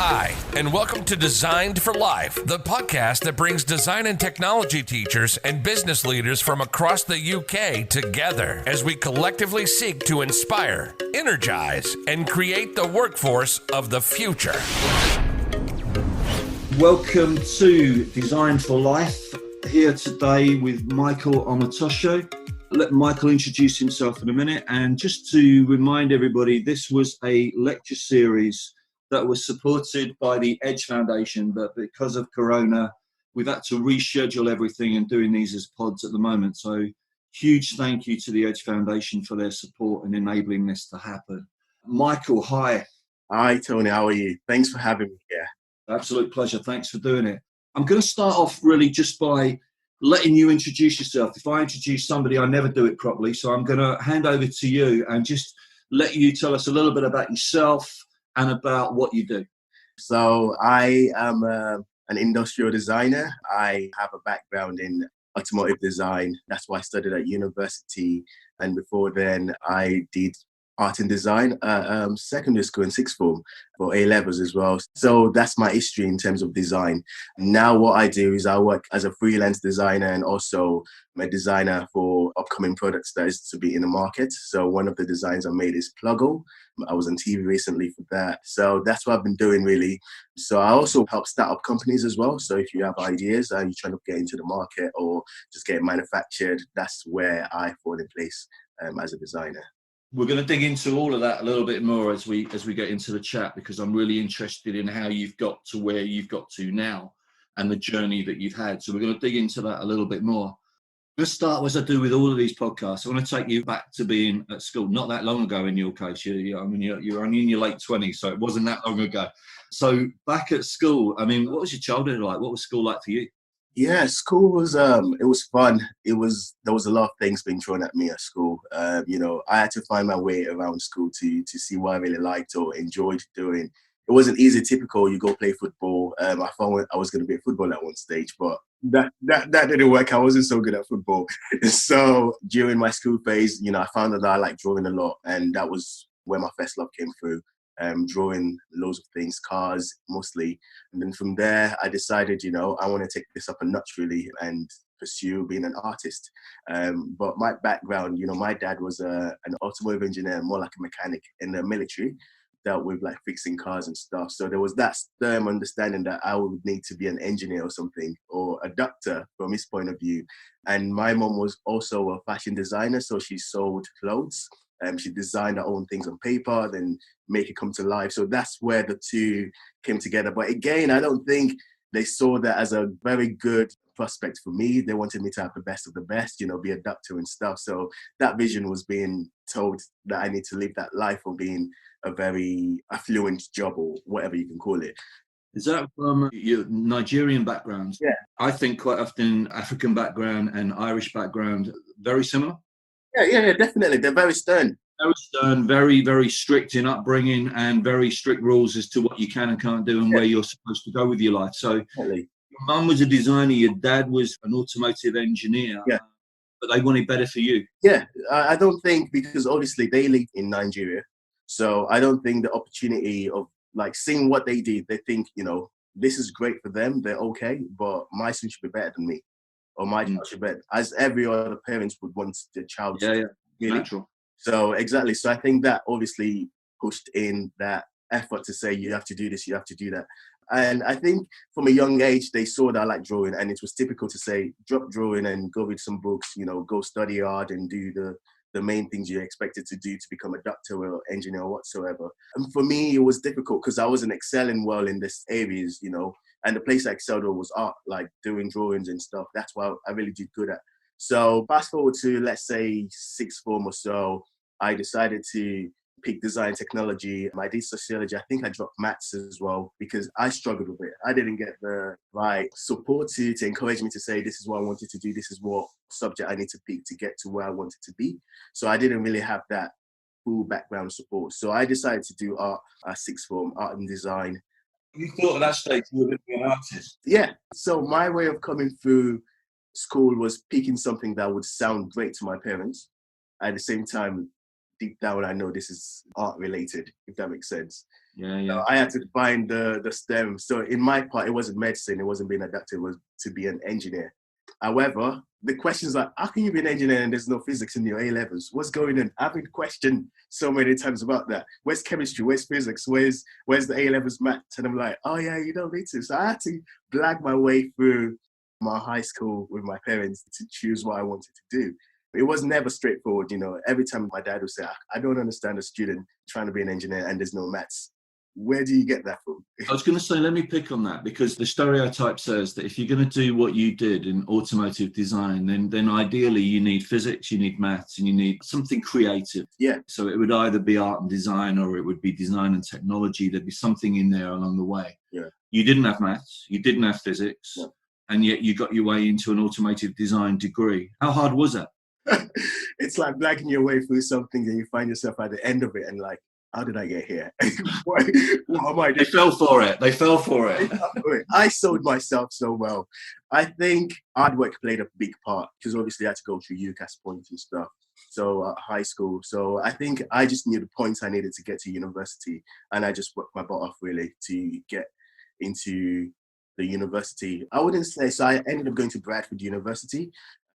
Hi, and welcome to Designed for Life, the podcast that brings design and technology teachers and business leaders from across the UK together as we collectively seek to inspire, energize, and create the workforce of the future. Welcome to Designed for Life, here today with Michael Omotosho. Let Michael introduce himself in a minute, and just to remind everybody, this was a lecture series that was supported by the Edge Foundation, but because of Corona, we've had to reschedule everything and doing these as pods at the moment. So huge thank you to the Edge Foundation for their support and enabling this to happen. Michael, hi. Hi, Tony. How are you? Thanks for having me here. Absolute pleasure. Thanks for doing it. I'm going to start off really just by letting you introduce yourself. If I introduce somebody, I never do it properly. So I'm going to hand over to you and just let you tell us a little bit about yourself and about what you do. So I am an industrial designer. I have a background in automotive design. That's why I studied at university. And before then, I did art and design at secondary school in sixth form for A-levels as well. So that's my history in terms of design. Now what I do is I work as a freelance designer and also I'm a designer for upcoming products that is to be in the market. So one of the designs I made is Pluggo. I was on TV recently for that. So that's what I've been doing really. So I also help start up companies as well. So if you have ideas and you're trying to get into the market or just get it manufactured, that's where I fall in place as a designer. We're going to dig into all of that a little bit more as we get into the chat, because I'm really interested in how you've got to where you've got to now and the journey that you've had. So we're going to dig into that a little bit more. Let's start, as I do with all of these podcasts. I want to take you back to being at school, not that long ago in your case. You're only in your late 20s, so it wasn't that long ago. So back at school, I mean, what was your childhood like? What was school like for you? Yeah, school was it was fun. There was a lot of things being thrown at me at school. I had to find my way around school to see what I really liked or enjoyed doing. It wasn't easy. Typical, you go play football. I thought I was going to be a footballer at one stage, but that didn't work. I wasn't so good at football. So during my school phase, I found that I liked drawing a lot, and that was where my first love came through. Drawing loads of things, cars mostly. And then from there, I decided, I want to take this up a notch really and pursue being an artist. But my background, my dad was an automotive engineer, more like a mechanic in the military, dealt with like fixing cars and stuff. So there was that firm understanding that I would need to be an engineer or something, or a doctor from his point of view. And my mom was also a fashion designer, so she sold clothes. She designed her own things on paper, then make it come to life. So that's where the two came together. But again, I don't think they saw that as a very good prospect for me. They wanted me to have the best of the best, be a doctor and stuff. So that vision was being told that I need to live that life of being a very affluent job or whatever you can call it. Is that from your Nigerian background? Yeah. I think quite often African background and Irish background, very similar. Yeah, definitely. They're very stern. Very stern, very, very strict in upbringing and very strict rules as to what you can and can't do and where you're supposed to go with your life. So Definitely. your mum was a designer, your dad was an automotive engineer, but they wanted better for you. Yeah, I don't think, because obviously they live in Nigeria. So I don't think the opportunity of like seeing what they did, they think, this is great for them. They're okay, but my son should be better than me. Or my child should be, as every other parents would want their child to be. Natural. So exactly. So I think that obviously pushed in that effort to say, you have to do this, you have to do that. And I think from a young age, they saw that I like drawing, and it was typical to say, drop drawing and go read some books, go study hard and do the main things you're expected to do to become a doctor or engineer or whatsoever. And for me, it was difficult because I wasn't excelling well in this areas, and the place I excelled was art, like doing drawings and stuff. That's what I really did good at. So fast forward to, let's say, sixth form or so, I decided to pick design technology. I did sociology. I think I dropped maths as well because I struggled with it. I didn't get the right support to encourage me to say, this is what I wanted to do. This is what subject I need to pick to get to where I wanted to be. So I didn't really have that full background support. So I decided to do art at sixth form, art and design. You thought at that stage you were going to be an artist? Yeah. So my way of coming through school was picking something that would sound great to my parents. At the same time, deep down, I know this is art related, if that makes sense. Yeah, yeah. I had to find the STEM. So in my part, it wasn't medicine. It wasn't being adapted. It was to be an engineer. However, the questions like, how can you be an engineer and there's no physics in your A levels? What's going on? I've been questioned so many times about that. Where's chemistry? Where's physics? Where's the A levels maths? And I'm like, oh yeah, you don't need to. So I had to blag my way through my high school with my parents to choose what I wanted to do. It was never straightforward, you know. Every time my dad would say, I don't understand a student trying to be an engineer and there's no maths. Where do you get that from? I was going to say, let me pick on that, because the stereotype says that if you're going to do what you did in automotive design, then ideally you need physics, you need maths, and you need something creative. Yeah. So it would either be art and design, or it would be design and technology. There'd be something in there along the way. Yeah. You didn't have maths, you didn't have physics, no. And yet you got your way into an automotive design degree. How hard was that? It's like blagging your way through something and you find yourself at the end of it and like, how did I get here? what am I doing? They fell for it. They fell for it. I sold myself so well. I think hard work played a big part, because obviously I had to go through UCAS points and stuff. So high school. So I think I just knew the points I needed to get to university, and I just worked my butt off really to get into the university. I wouldn't say, so I ended up going to Bradford University.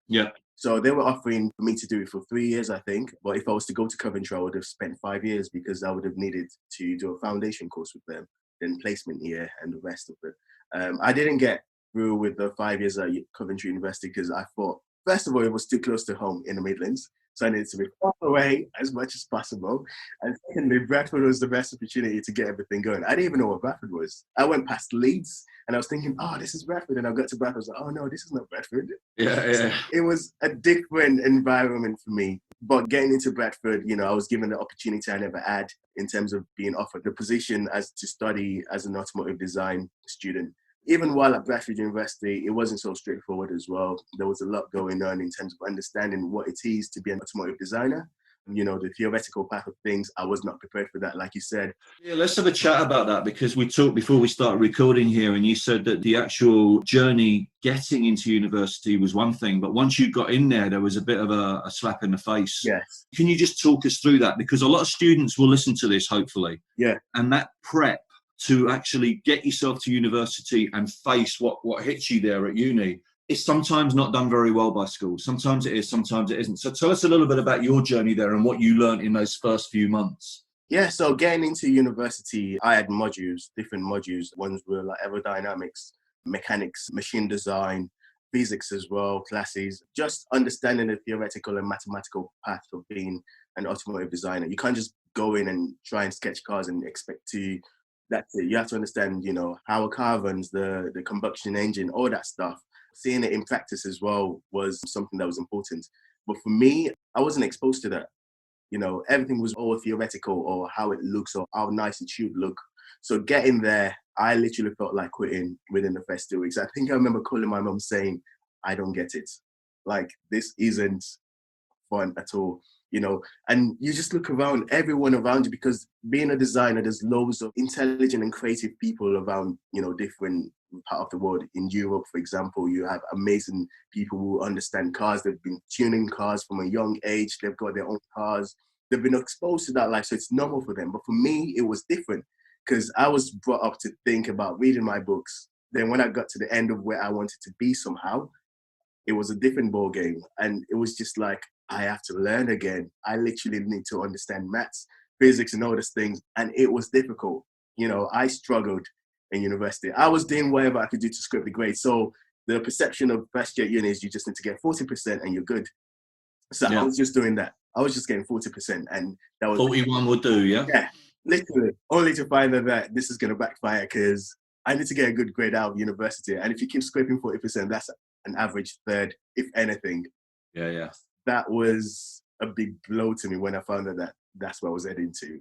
Yeah. So they were offering me to do it for 3 years, I think. But if I was to go to Coventry, I would have spent 5 years, because I would have needed to do a foundation course with them, then placement year and the rest of it. I didn't get through with the 5 years at Coventry University because I thought, first of all, it was too close to home in the Midlands. So I needed to be far away as much as possible. And secondly, Bradford was the best opportunity to get everything going. I didn't even know what Bradford was. I went past Leeds and I was thinking, oh, this is Bradford. And I got to Bradford, I was like, oh no, this is not Bradford. Yeah, So it was a different environment for me. But getting into Bradford, you know, I was given the opportunity I never had in terms of being offered the position as to study as an automotive design student. Even while at Bradford University, it wasn't so straightforward as well. There was a lot going on in terms of understanding what it is to be an automotive designer. You know, the theoretical path of things, I was not prepared for that, like you said. Yeah, let's have a chat about that, because we talked before we started recording here, and you said that the actual journey getting into university was one thing, but once you got in there was a bit of a slap in the face. Yes. Can you just talk us through that? Because a lot of students will listen to this, hopefully. Yeah. And that prep to actually get yourself to university and face what hits you there at uni, it's sometimes not done very well by schools. Sometimes it is, sometimes it isn't. So tell us a little bit about your journey there and what you learned in those first few months. Yeah, so getting into university, I had modules, different modules. Ones were like aerodynamics, mechanics, machine design, physics as well, classes, just understanding the theoretical and mathematical path of being an automotive designer. You can't just go in and try and sketch cars and expect to, that's it. You have to understand, you know, how a car runs, the combustion engine, all that stuff. Seeing it in practice as well was something that was important. But for me, I wasn't exposed to that. You know, everything was all theoretical, or how it looks or how nice it should look. So getting there, I literally felt like quitting within the first 2 weeks. I think I remember calling my mom saying, I don't get it. Like, this isn't fun at all, you know. And you just look around, everyone around you, because being a designer, there's loads of intelligent and creative people around, you know, different part of the world. In Europe, for example, you have amazing people who understand cars. They've been tuning cars from a young age. They've got their own cars. They've been exposed to that life, so it's normal for them. But for me, it was different, because I was brought up to think about reading my books. Then when I got to the end of where I wanted to be somehow, it was a different ball game. And it was just like, I have to learn again. I literally need to understand maths, physics, and all these things. And it was difficult. You know, I struggled in university. I was doing whatever I could do to scrape the grade. So the perception of first year uni is you just need to get 40% and you're good. So yeah. I was just doing that. I was just getting 40%, and that was 41 would do, yeah? Yeah, literally. Only to find out that this is going to backfire, because I need to get a good grade out of university. And if you keep scraping 40%, that's an average third, if anything. Yeah, yeah. That was a big blow to me when I found out that that's what I was heading to.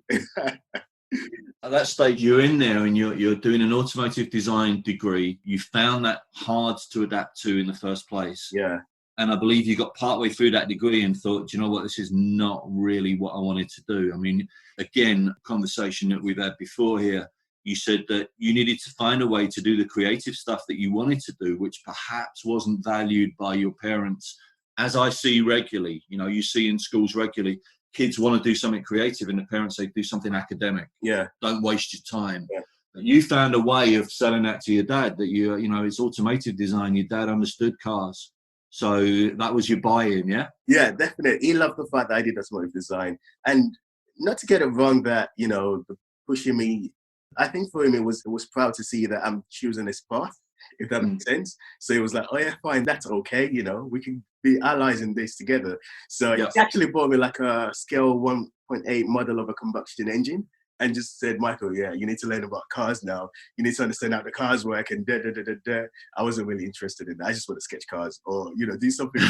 At that stage, you're in there and you're doing an automotive design degree. You found that hard to adapt to in the first place. Yeah. And I believe you got partway through that degree and thought, do you know what, this is not really what I wanted to do. I mean, again, conversation that we've had before here, you said that you needed to find a way to do the creative stuff that you wanted to do, which perhaps wasn't valued by your parents. As I see regularly, you know, you see in schools regularly, kids want to do something creative and the parents say do something academic. Yeah. Don't waste your time. Yeah. But you found a way of selling that to your dad that you know, it's automotive design. Your dad understood cars. So that was your buy-in, yeah? Yeah, definitely. He loved the fact that I did automotive design. And not to get it wrong that, you know, pushing me, I think for him it was proud to see that I'm choosing this path, if that makes sense. So he was like, oh yeah, fine, that's okay, you know, we can be allies in this together. So Yeah. he actually bought me like a scale 1.8 model of a combustion engine and just said, Michael, yeah, you need to learn about cars now. You need to understand how the cars work and da da da da da. I wasn't really interested in that. I just want to sketch cars or, you know, do something.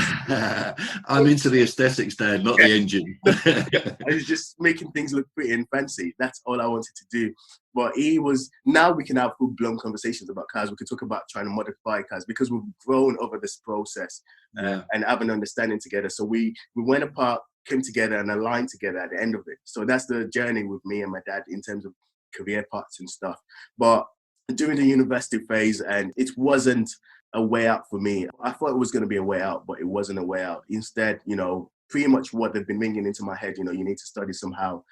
I'm into the aesthetics, Dad, not the engine. I was just making things look pretty and fancy. That's all I wanted to do. But he was, now we can have full-blown conversations about cars. We can talk about trying to modify cars because we've grown over this process and have an understanding together. So we went apart, came together and aligned together at the end of it. So that's the journey with me and my dad in terms of career paths and stuff. But during the university phase, and it wasn't a way out for me. I thought it was going to be a way out, but it wasn't a way out. Instead, you know, pretty much what they've been ringing into my head, you know, you need to study somehow,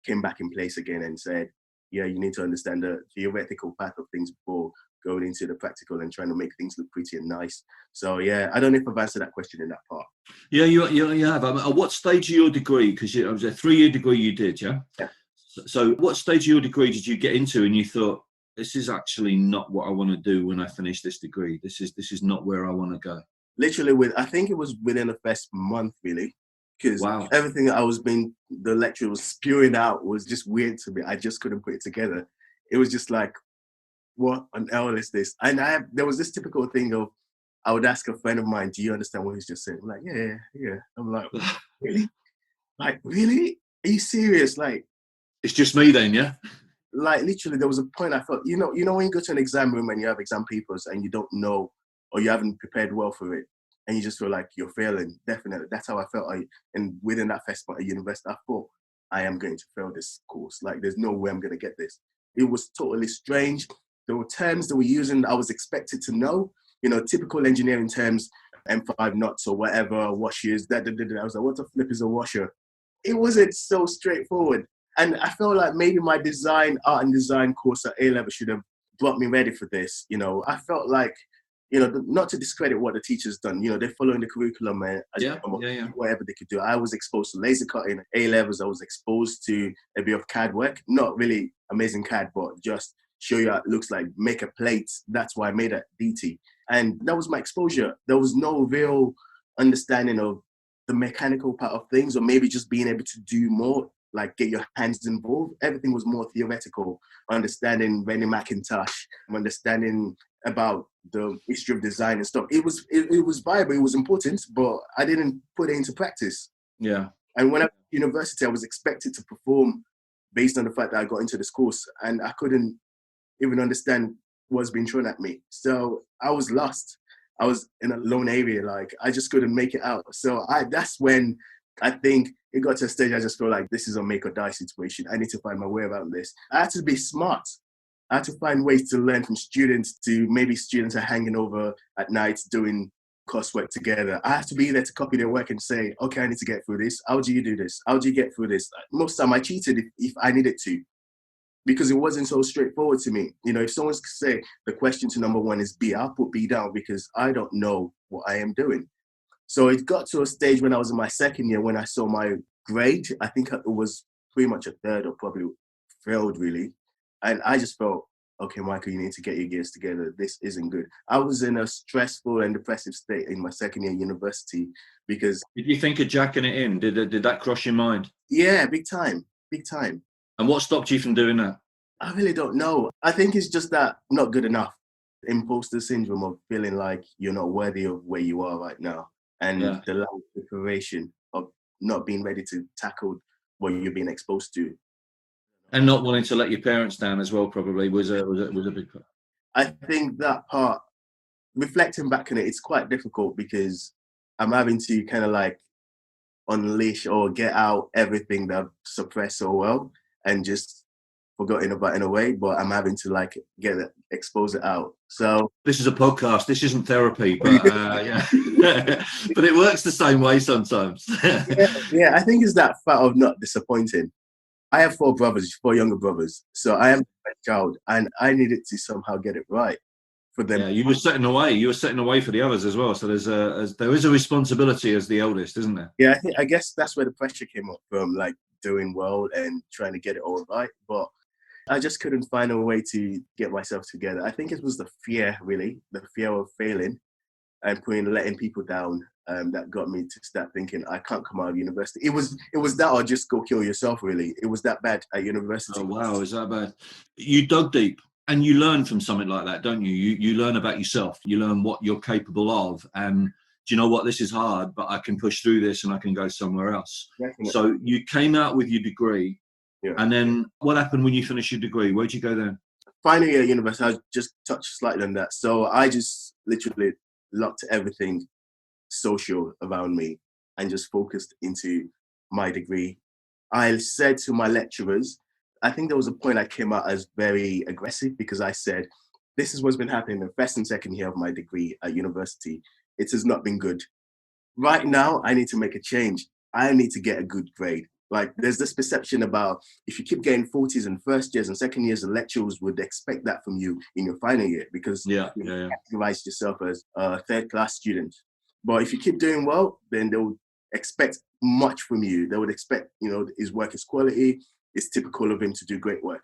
came back in place again and said, yeah, you need to understand the theoretical path of things before going into the practical and trying to make things look pretty and nice. So yeah, I don't know if I've answered that question in that part. Yeah, you have. At what stage of your degree? Because it was a 3-year degree you did, yeah? Yeah. So what stage of your degree did you get into and you thought, this is actually not what I want to do when I finish this degree. This is not where I want to go. Literally I think it was within the first month really, because everything the lecturer was spewing out was just weird to me. I just couldn't put it together. It was just like, what on hell is this? And there was this typical thing of, I would ask a friend of mine, do you understand what he's just saying? I'm like, yeah. I'm like, really? Like, really? Are you serious? Like, it's just me then, yeah? Like literally there was a point I felt, you know when you go to an exam room and you have exam papers and you don't know or you haven't prepared well for it and you just feel like you're failing. Definitely that's how I felt. And within that first month at university I thought, I am going to fail this course. Like there's no way I'm going to get this. It was totally strange. There were terms that we're using I was expected to know, you know, typical engineering terms, M5 knots or whatever, washers, I was like, what the flip is a washer? It wasn't so straightforward. And I feel like maybe my art and design course at A-level should have brought me ready for this. You know, I felt like, you know, not to discredit what the teachers done, you know, they're following the curriculum and whatever they could do. I was exposed to laser cutting at A-levels. I was exposed to a bit of CAD work, not really amazing CAD, but just show you how it looks like, make a plate. That's why I made a DT. And that was my exposure. There was no real understanding of the mechanical part of things, or maybe just being able to do more, like get your hands involved. Everything was more theoretical, understanding Rennie McIntosh, understanding about the history of design and stuff. It was viable, it was important, but I didn't put it into practice. Yeah. And when I was at university, I was expected to perform based on the fact that I got into this course, and I couldn't even understand what's being thrown at me. So I was lost. I was in a lone area, like I just couldn't make it out. So that's when I think it got to a stage I just feel like this is a make or die situation. I need to find my way around this. I had to be smart. I had to find ways to learn from students. To maybe students are hanging over at night doing coursework together. I had to be there to copy their work and say, okay, I need to get through this. How do you do this? How do you get through this? Most of the time I cheated if I needed to, because it wasn't so straightforward to me. You know, if someone's say the question to number one is B, I'll put B down because I don't know what I am doing. So it got to a stage when I was in my second year when I saw my grade. I think it was pretty much a third or probably failed really. And I just felt, okay, Michael, you need to get your gears together. This isn't good. I was in a stressful and depressive state in my second year university because... Did you think of jacking it in? Did that cross your mind? Yeah, big time. And what stopped you from doing that? I really don't know. I think it's just that not good enough. Imposter syndrome of feeling like you're not worthy of where you are right now. And the lack of preparation of not being ready to tackle what you're being exposed to. And not wanting to let your parents down as well probably was a big part. I think that part, reflecting back on it, it's quite difficult because I'm having to kind of like unleash or get out everything that I've suppressed so well and just forgotten about in a way, but I'm having to like expose it out. So this is a podcast. This isn't therapy, but yeah, but it works the same way sometimes. yeah, I think it's that fact of not disappointing. I have four younger brothers, so I am a child, and I needed to somehow get it right for them. Yeah, you were setting away. You were setting away for the others as well. So there is a responsibility as the eldest, isn't there? Yeah, I guess that's where the pressure came up from, like doing well and trying to get it all right. But I just couldn't find a way to get myself together. I think it was the fear, really, the fear of failing and letting people down, that got me to start thinking I can't come out of university. It was that or just go kill yourself, really. It was that bad at university. Oh wow, is that bad? You dug deep and you learn from something like that, don't you? You learn about yourself. You learn what you're capable of, and do you know what? This is hard, but I can push through this and I can go somewhere else. Definitely. So you came out with your degree, Yeah. And then what happened when you finished your degree? Where'd you go then? Final year at university, I just touched slightly on that. So I just literally locked everything social around me and just focused into my degree. I said to my lecturers, I think there was a point I came out as very aggressive because I said, this is what's been happening in the first and second year of my degree at university. It has not been good. Right now, I need to make a change. I need to get a good grade. Like, there's this perception about if you keep getting 40s in first years and second years, the lecturers would expect that from you in your final year because you categorize yourself as a third-class student. But if you keep doing well, then they would expect much from you. They would expect, his work is quality. It's typical of him to do great work.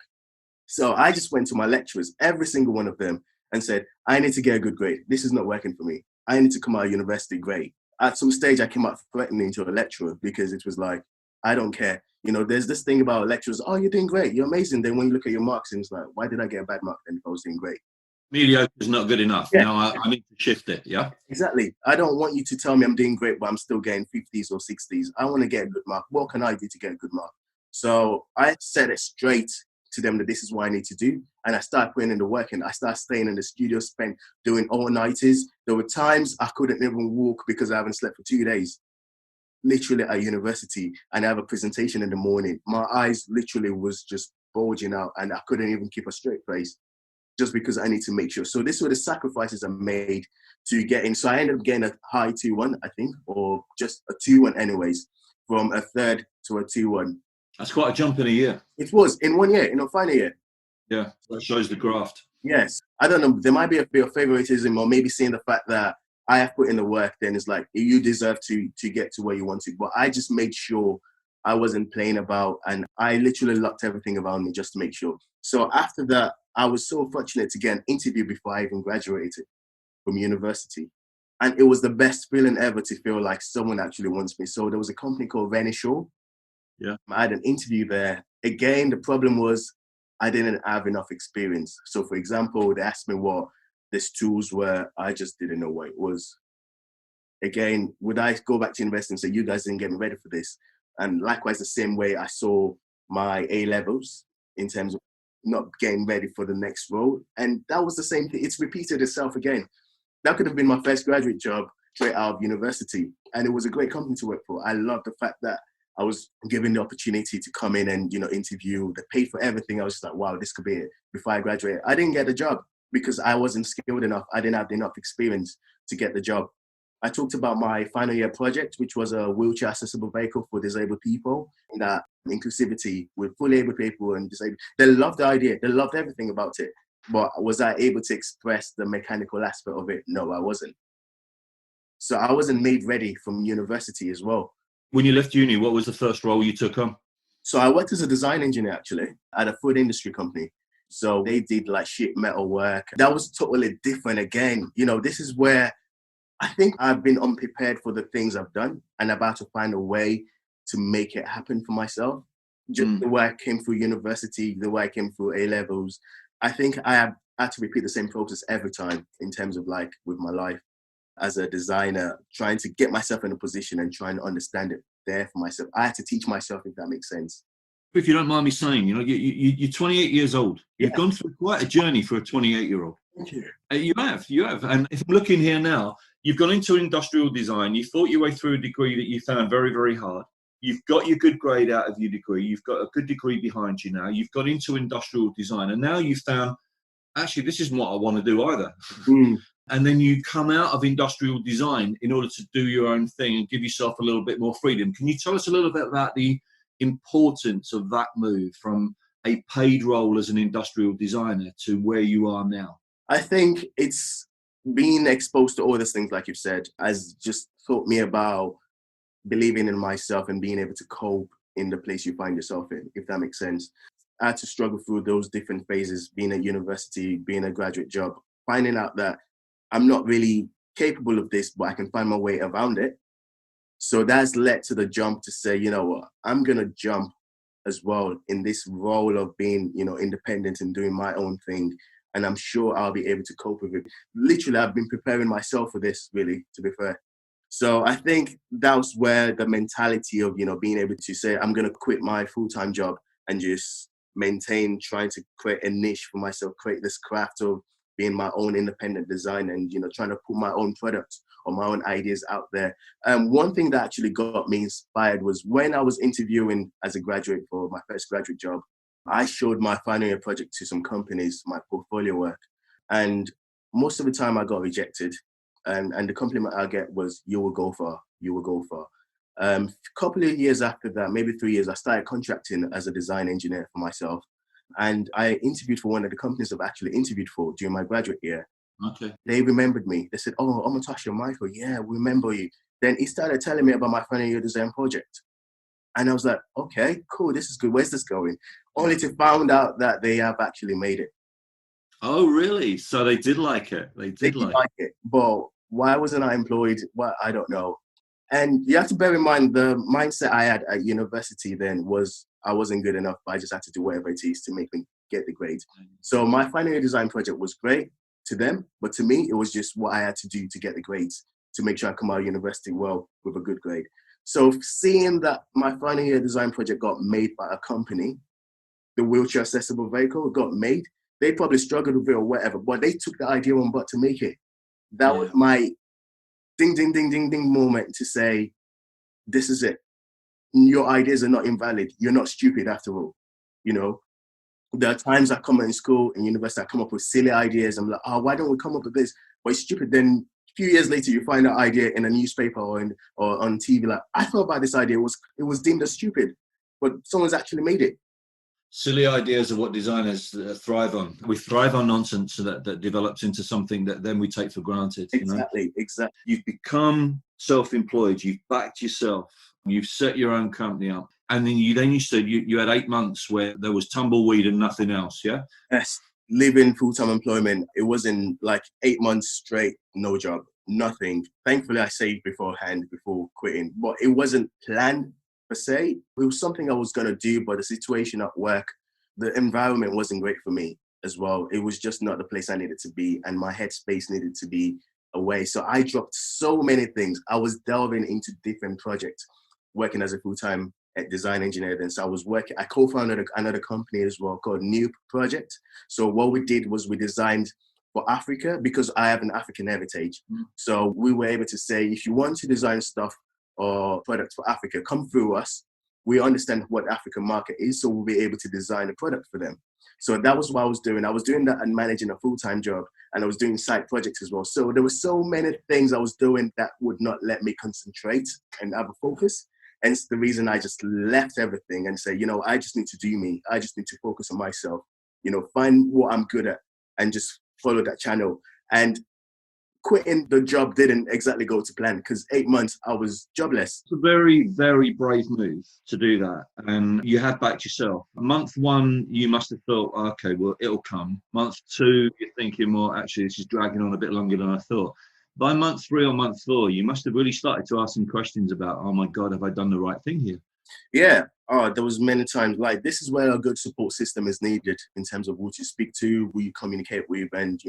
So I just went to my lecturers, every single one of them, and said, I need to get a good grade. This is not working for me. I need to come out of university great. At some stage, I came out threatening to a lecturer because it was like, I don't care. There's this thing about lecturers, oh, you're doing great, you're amazing. Then when you look at your marks, and it's like, why did I get a bad mark then if I was doing great? Mediocre is not good enough. Yeah. Now I need to shift it, yeah? Exactly. I don't want you to tell me I'm doing great, but I'm still getting 50s or 60s. I want to get a good mark. What can I do to get a good mark? So I said it straight to them that this is what I need to do. And I started putting in the work and I started staying in the studio, spent doing all-nighters. There were times I couldn't even walk because I haven't slept for 2 days. Literally at university, and I have a presentation in the morning. My eyes literally was just bulging out and I couldn't even keep a straight face just because I need to make sure. So this were the sacrifices I made to get in. So I ended up getting a high 2-1, I think, or just a 2-1 anyways, from a third to a 2-1. That's quite a jump in a year. It was in 1 year, in a final year. Yeah, that shows the graft. Yes. I don't know. There might be a bit of favoritism or maybe seeing the fact that I have put in the work, then it's like, you deserve to get to where you want to. But I just made sure I wasn't playing about and I literally locked everything around me just to make sure. So after that, I was so fortunate to get an interview before I even graduated from university. And it was the best feeling ever to feel like someone actually wants me. So there was a company called Renishaw. Yeah. I had an interview there. Again, the problem was I didn't have enough experience. So for example, they asked me what these tools were. I just didn't know what it was. Again, would I go back to university and say, you guys didn't get me ready for this? And likewise, the same way I saw my A-levels in terms of not getting ready for the next role. And that was the same thing. It's repeated itself again. That could have been my first graduate job straight out of university. And it was a great company to work for. I love the fact that I was given the opportunity to come in and, interview. They paid for everything. I was just like, wow, this could be it. Before I graduated, I didn't get the job because I wasn't skilled enough. I didn't have enough experience to get the job. I talked about my final year project, which was a wheelchair accessible vehicle for disabled people. And that inclusivity with fully able people and disabled. They loved the idea. They loved everything about it. But was I able to express the mechanical aspect of it? No, I wasn't. So I wasn't made ready from university as well. When you left uni, what was the first role you took on? So I worked as a design engineer, actually, at a food industry company. So they did like sheet metal work. That was totally different again. This is where I think I've been unprepared for the things I've done and about to find a way to make it happen for myself. Just the way I came through university, the way I came through A-levels. I think I have had to repeat the same process every time in terms of like with my life as a designer, trying to get myself in a position and trying to understand it there for myself. I had to teach myself, if that makes sense. If you don't mind me saying, you're 28 years old. You've gone through quite a journey for a 28-year-old. Thank you. You have. And if I'm looking here now, you've gone into industrial design. You thought your way through a degree that you found very, very hard. You've got your good grade out of your degree. You've got a good degree behind you now. You've got into industrial design, and now you've found, actually, this isn't what I want to do either. And then you come out of industrial design in order to do your own thing and give yourself a little bit more freedom. Can you tell us a little bit about the importance of that move from a paid role as an industrial designer to where you are now? I think it's being exposed to all these things, like you've said, has just taught me about believing in myself and being able to cope in the place you find yourself in, if that makes sense. I had to struggle through those different phases, being at university, being a graduate job, finding out that I'm not really capable of this, but I can find my way around it. So that's led to the jump to say, you know what, I'm going to jump as well in this role of being, independent and doing my own thing. And I'm sure I'll be able to cope with it. Literally, I've been preparing myself for this, really, to be fair. So I think that was where the mentality of, being able to say, I'm going to quit my full-time job and just maintain, trying to create a niche for myself, create this craft of being my own independent designer and, trying to put my own product or my own ideas out there. One thing that actually got me inspired was when I was interviewing as a graduate for my first graduate job, I showed my final year project to some companies, my portfolio work, and most of the time I got rejected. And the compliment I get was, you will go far, you will go far. A couple of years after that, maybe 3 years, I started contracting as a design engineer for myself. And I interviewed for one of the companies I've actually interviewed for during my graduate year. Okay. They remembered me. They said, "Oh, Omotosho, Michael, yeah, we remember you." Then he started telling me about my final year design project. And I was like, okay, cool, this is good. Where's this going? Only to find out that they have actually made it. Oh, really? So they did like it. They did like it. But why wasn't I employed? Well, I don't know. And you have to bear in mind, the mindset I had at university then was I wasn't good enough. I just had to do whatever it is to make me get the grades. So my final year design project was great to them, but to me, it was just what I had to do to get the grades, to make sure I come out of university well with a good grade. So seeing that my final year design project got made by a company, the wheelchair accessible vehicle got made, they probably struggled with it or whatever, but they took the idea on board to make it. That was my ding, ding, ding, ding, ding moment to say, this is it. Your ideas are not invalid. You're not stupid after all. There are times I come in school and university, I come up with silly ideas. I'm like, oh, why don't we come up with this? But it's stupid. Then a few years later, you find an idea in a newspaper or on TV. Like, I thought about this idea. It was deemed as stupid, but someone's actually made it. Silly ideas are what designers thrive on. We thrive on nonsense that develops into something that then we take for granted. Exactly. You've become self-employed. You've backed yourself. You've set your own company up. And then you said you had 8 months where there was tumbleweed and nothing else, yeah? Yes. Living full-time employment, it wasn't like 8 months straight, no job, nothing. Thankfully, I saved beforehand before quitting, but it wasn't planned per se. It was something I was going to do, but the situation at work, the environment wasn't great for me as well. It was just not the place I needed to be, and my headspace needed to be away. So I dropped so many things. I was delving into different projects, working as a full-time design engineer then. So I co-founded another company as well called New Project. So what we did was we designed for Africa because I have an African heritage. So we were able to say, if you want to design stuff or products for Africa, come through us. We understand what the African market is, so we'll be able to design a product for them. So that was what I was doing. I was doing that and managing a full-time job, and I was doing side projects as well. So there were so many things I was doing that would not let me concentrate and have a focus. Hence the reason I just left everything and say, I just need to do me. I just need to focus on myself, find what I'm good at and just follow that channel. And quitting the job didn't exactly go to plan because 8 months I was jobless. It's a very, very brave move to do that. And you have backed yourself. Month 1, you must have thought, okay, well, it'll come. Month 2, you're thinking, well, actually, this is dragging on a bit longer than I thought. By month 3 or month 4, you must have really started to ask some questions about, oh my God, have I done the right thing here? Yeah. There was many times like this is where a good support system is needed in terms of who to speak to, who you communicate with, and,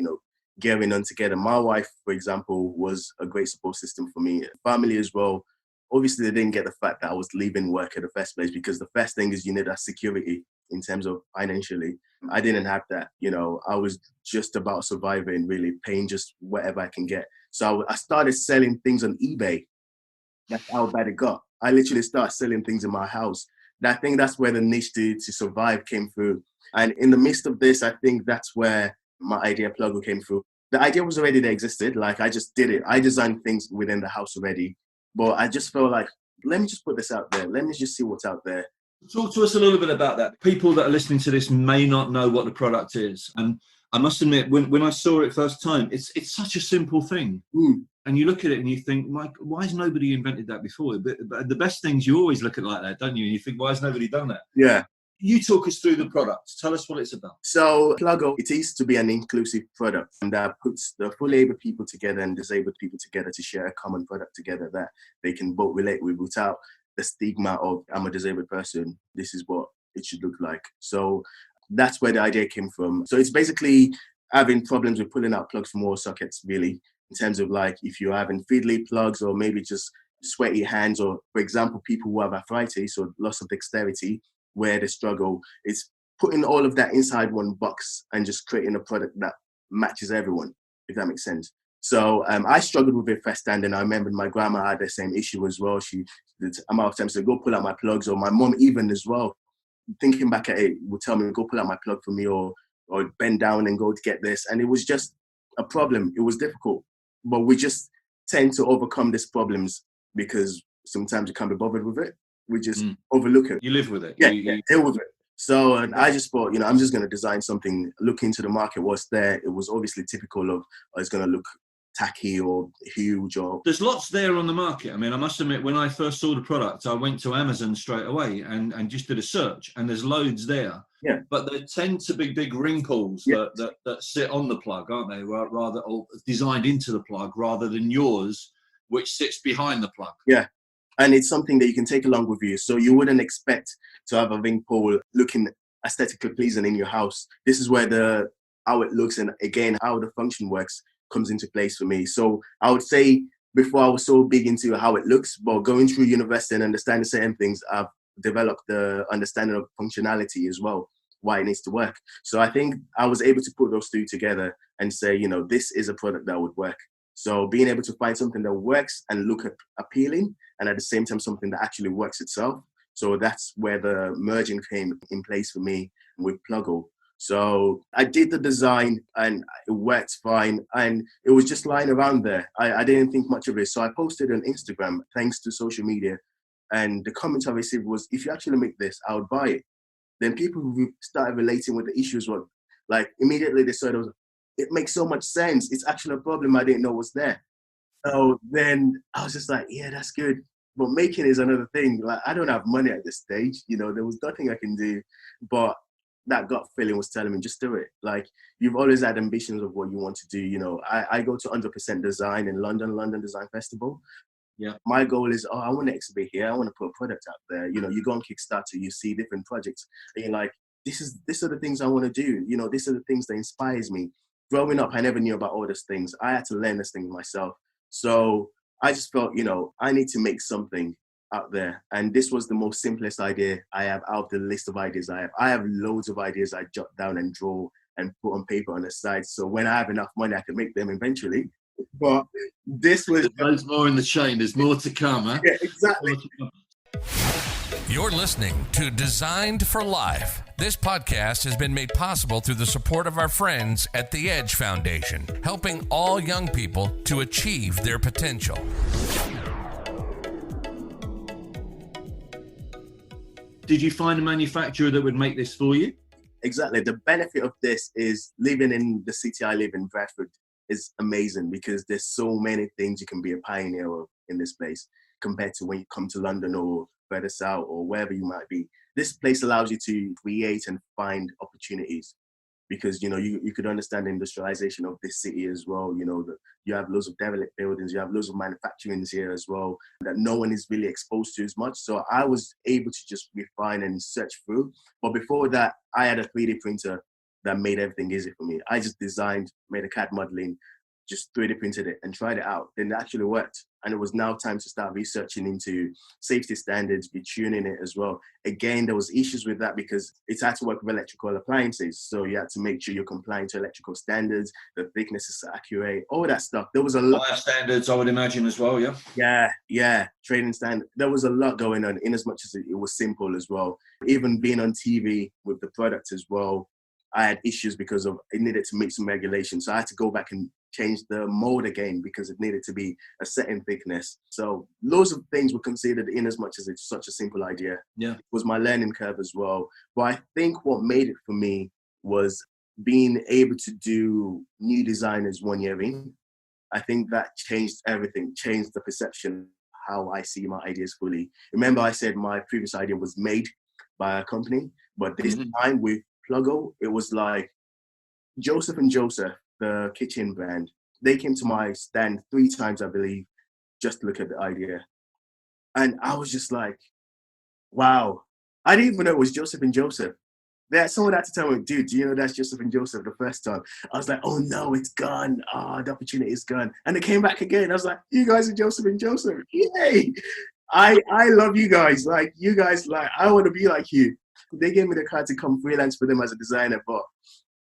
getting on together. My wife, for example, was a great support system for me. Family as well. Obviously, they didn't get the fact that I was leaving work in the first place because the first thing is you need that security in terms of financially. I didn't have that. I was just about surviving, really, paying just whatever I can get. So I started selling things on eBay. That's how bad it got. I literally started selling things in my house. And I think that's where the niche to survive came through. And in the midst of this, I think that's where my idea Pluggo came through. The idea was already there, existed. Like, I just did it. I designed things within the house already. But I just felt like, let me just put this out there. Let me just see what's out there. Talk to us a little bit about that. People that are listening to this may not know what the product is. And I must admit, when I saw it first time, it's such a simple thing. And you look at it and you think, Mike, why has nobody invented that before? But the best things, you always look at it like that, don't you? And you think, why has nobody done that? Yeah. You talk us through the product. Tell us what it's about. So Pluggo, it is to be an inclusive product, and that puts the fully able people together and disabled people together to share a common product together that they can both relate with without the stigma of, I'm a disabled person, this is what it should look like. So that's where the idea came from. So it's basically having problems with pulling out plugs from wall sockets, really, in terms of like if you're having fiddly plugs or maybe just sweaty hands, or for example, people who have arthritis or loss of dexterity, where they struggle. It's putting all of that inside one box and just creating a product that matches everyone, if that makes sense. So I struggled with it first hand, and I remember my grandma had the same issue as well. She, the amount of times to go pull out my plugs, or my mom even as well, thinking back at it, would tell me, go pull out my plug for me, or bend down and go to get this. And it was just a problem. It was difficult. But we just tend to overcome these problems because sometimes we can't be bothered with it. We just overlook it. You live with it. Yeah, You deal with it. So I just thought, I'm just going to design something, look into the market, what's there. It was obviously typical of, it's going to look tacky or huge. Or There's lots there on the market. I mean, I must admit, when I first saw the product, I went to Amazon straight away and just did a search, and there's loads there. Yeah. But there tend to be big wrinkles that sit on the plug, aren't they? Rather, or designed into the plug rather than yours, which sits behind the plug. Yeah. And it's something that you can take along with you. So you wouldn't expect to have a ring pole looking aesthetically pleasing in your house. This is where how it looks and again, how the function works comes into place for me. So I would say before I was so big into how it looks, but going through university and understanding certain things, I've developed the understanding of functionality as well, why it needs to work. So I think I was able to put those two together and say, this is a product that would work. So being able to find something that works and look appealing, and at the same time something that actually works itself. So that's where the merging came in place for me with Pluggo. So I did the design and it worked fine, and it was just lying around there. I didn't think much of it. So I posted on Instagram, thanks to social media, and the comments I received was, if you actually make this, I would buy it. Then people who started relating with the issues were like, immediately they said, it makes so much sense. It's actually a problem I didn't know was there. So then I was just like, yeah, that's good. But making is another thing. Like, I don't have money at this stage. There was nothing I can do. But that gut feeling was telling me, just do it. Like, you've always had ambitions of what you want to do. I go to 100% Design in London Design Festival. Yeah. My goal is, I want to exhibit here. I want to put a product out there. You go on Kickstarter, you see different projects, and you're like, these are the things I want to do. These are the things that inspires me. Growing up, I never knew about all these things. I had to learn these things myself. So I just felt, I need to make something out there. And this was the most simplest idea I have out of the list of ideas I have. I have loads of ideas I jot down and draw and put on paper on the side. So when I have enough money, I can make them eventually. But this was... There's more in the chain. There's more to come, huh? Yeah, exactly. You're listening to Designed for Life. This podcast has been made possible through the support of our friends at the Edge Foundation, helping all young people to achieve their potential. Did you find a manufacturer that would make this for you? Exactly. The benefit of this is living in the city I live in, Bradford, is amazing because there's so many things you can be a pioneer of in this place compared to when you come to London or further south or wherever you might be. This place allows you to create and find opportunities because, you could understand the industrialization of this city as well. That you have loads of derelict buildings, you have loads of manufacturing here as well that no one is really exposed to as much. So I was able to just refine and search through. But before that, I had a 3D printer that made everything easy for me. I just designed, made a CAD modeling, just 3D printed it and tried it out. Then it actually worked. And it was now time to start researching into safety standards, retuning it as well. Again, there was issues with that because it had to work with electrical appliances. So you had to make sure you're compliant to electrical standards, the thickness is accurate, all that stuff. There was a lot. Fire standards, I would imagine, as well, yeah? Yeah. Training standard. There was a lot going on in as much as it was simple as well. Even being on TV with the product as well, I had issues because of it needed to meet some regulations. So I had to go back and change the mold again because it needed to be a certain thickness. So loads of things were considered in as much as it's such a simple idea. Yeah. It was my learning curve as well. But I think what made it for me was being able to do new designers 1 year in. I think that changed everything, changed the perception, how I see my ideas fully. Remember I said my previous idea was made by a company, but this time with Pluggo, it was like Joseph and Joseph, the kitchen brand. They came to my stand 3 times, I believe, just to look at the idea. And I was just like, wow. I didn't even know it was Joseph and Joseph. Someone had to tell me, dude, do you know that's Joseph and Joseph the first time? I was like, oh no, it's gone. The opportunity is gone. And it came back again. I was like, you guys are Joseph and Joseph. Yay. I love you guys. Like, you guys, like, I want to be like you. They gave me the card to come freelance for them as a designer, but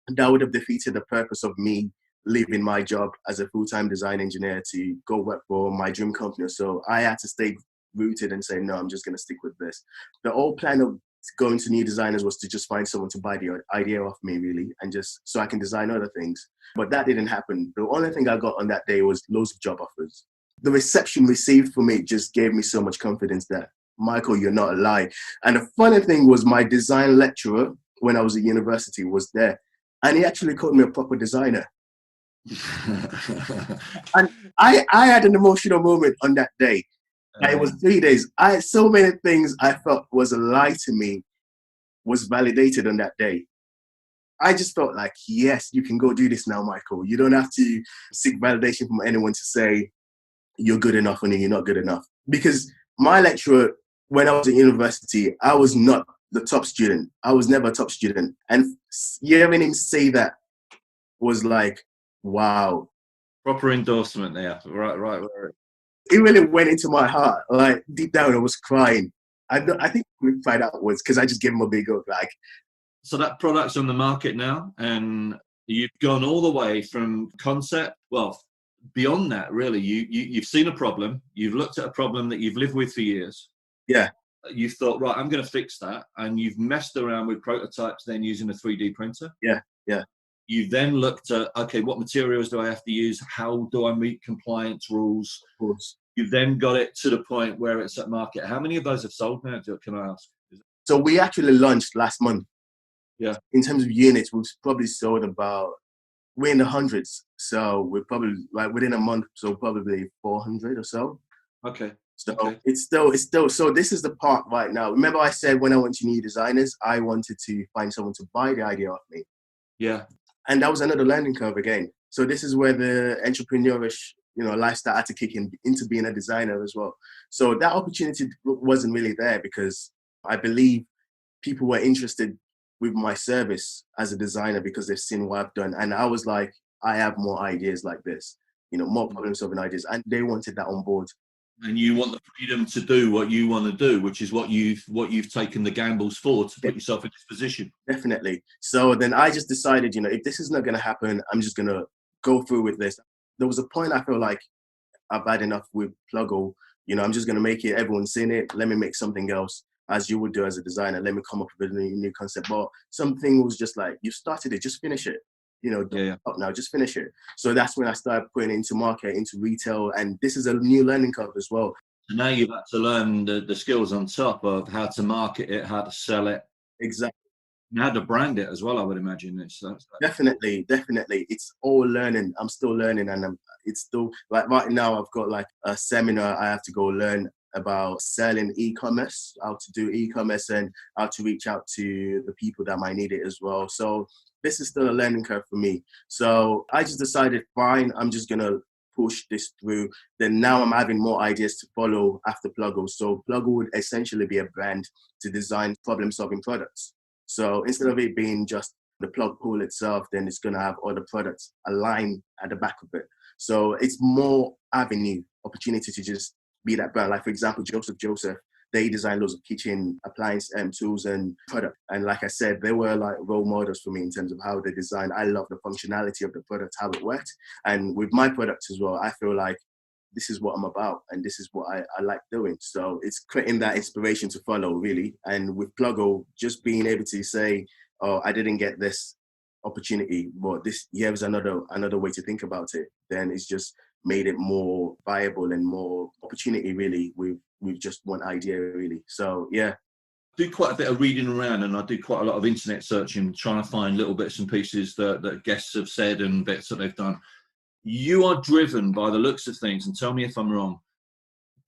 that would have defeated the purpose of me leaving my job as a full-time design engineer to go work for my dream company. So I had to stay rooted and say, no, I'm just going to stick with this. The whole plan of going to new designers was to just find someone to buy the idea off me, really, and just so I can design other things. But that didn't happen. The only thing I got on that day was loads of job offers. The reception received for me just gave me so much confidence that, Michael, you're not a lie. And the funny thing was my design lecturer, when I was at university, was there. And he actually called me a proper designer. And I had an emotional moment on that day. It was 3 days. So many things I felt was a lie to me was validated on that day. I just felt like, yes, you can go do this now, Michael. You don't have to seek validation from anyone to say you're good enough or you're not good enough. Because my lecturer, when I was at university, I was not the top student. I was never a top student. And hearing him say that was like, wow. Proper endorsement there. Right. It really went into my heart. Like, deep down, I was crying. I think we cried outwards because I just gave him a big hug. Like, so that product's on the market now, and you've gone all the way from concept. Well, beyond that, really, you've seen a problem. You've looked at a problem that you've lived with for years. Yeah. You've thought, right, I'm going to fix that, and you've messed around with prototypes, then using a 3D printer. Yeah. You then looked at, okay, what materials do I have to use? How do I meet compliance rules? Of course. You've then got it to the point where it's at market. How many of those have sold now, can I ask? So we actually launched last month. Yeah. In terms of units, we've probably sold we're in the hundreds. So we're probably, like, within a month, so probably 400 or so. Okay. So it's still, so this is the part right now. Remember I said when I went to new designers, I wanted to find someone to buy the idea off me. Yeah. And that was another learning curve again. So this is where the entrepreneurish, lifestyle had to kick into being a designer as well. So that opportunity wasn't really there because I believe people were interested with my service as a designer because they've seen what I've done. And I was like, I have more ideas like this, more problem-solving ideas. And they wanted that on board. And you want the freedom to do what you want to do, which is what you've taken the gambles for to put yourself in this position. Definitely. So then I just decided, if this is not going to happen, I'm just going to go through with this. There was a point I feel like I've had enough with Pluggo. I'm just going to make it, everyone's seen it. Let me make something else, as you would do as a designer. Let me come up with a new concept. But something was just like, you started it, just finish it. Don't stop now, just finish it. So that's when I started putting it into market, into retail. And this is a new learning curve as well. So now you've had to learn the skills on top of how to market it, how to sell it. Exactly. And how to brand it as well, I would imagine. Definitely. It's all learning. I'm still learning, and it's still, like, right now I've got like a seminar I have to go learn about selling e-commerce, how to do e-commerce and how to reach out to the people that might need it as well. So this is still a learning curve for me. So I just decided, fine, I'm just going to push this through. Then now I'm having more ideas to follow after Pluggo. So Pluggo would essentially be a brand to design problem-solving products. So instead of it being just the plug pull itself, then it's going to have other products aligned at the back of it. So it's more avenue, opportunity to just be that brand. Like, for example, Joseph, they designed loads of kitchen appliance tools and product. And like I said, they were like role models for me in terms of how they design. I love the functionality of the product, how it worked. And with my products as well, I feel like this is what I'm about and this is what I like doing. So it's creating that inspiration to follow, really. And with Pluggo, just being able to say, oh, I didn't get this opportunity, but this here's another way to think about it, then it's just made it more viable and more opportunity, really, with just one idea, really. So yeah. I do quite a bit of reading around, and I do quite a lot of internet searching, trying to find little bits and pieces that guests have said and bits that they've done. You are driven by the looks of things, and tell me if I'm wrong.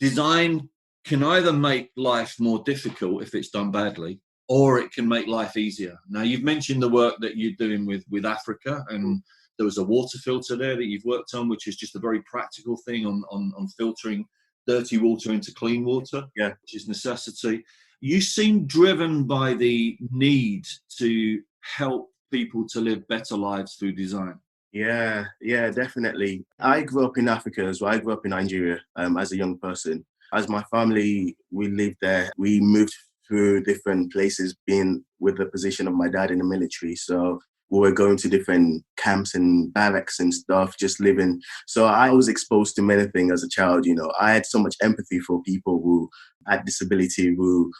Design can either make life more difficult if it's done badly, or it can make life easier. Now, you've mentioned the work that you're doing with Africa, and there was a water filter there that you've worked on, which is just a very practical thing on filtering dirty water into clean water, which is necessity. You seem driven by the need to help people to live better lives through design. Yeah, definitely. I grew up in Africa as well. I grew up in Nigeria as a young person. As my family, we lived there. We moved through different places, being with the position of my dad in the military. So we were going to different camps and barracks and stuff, just living. So I was exposed to many things as a child. You know, I had so much empathy for people who had disability, who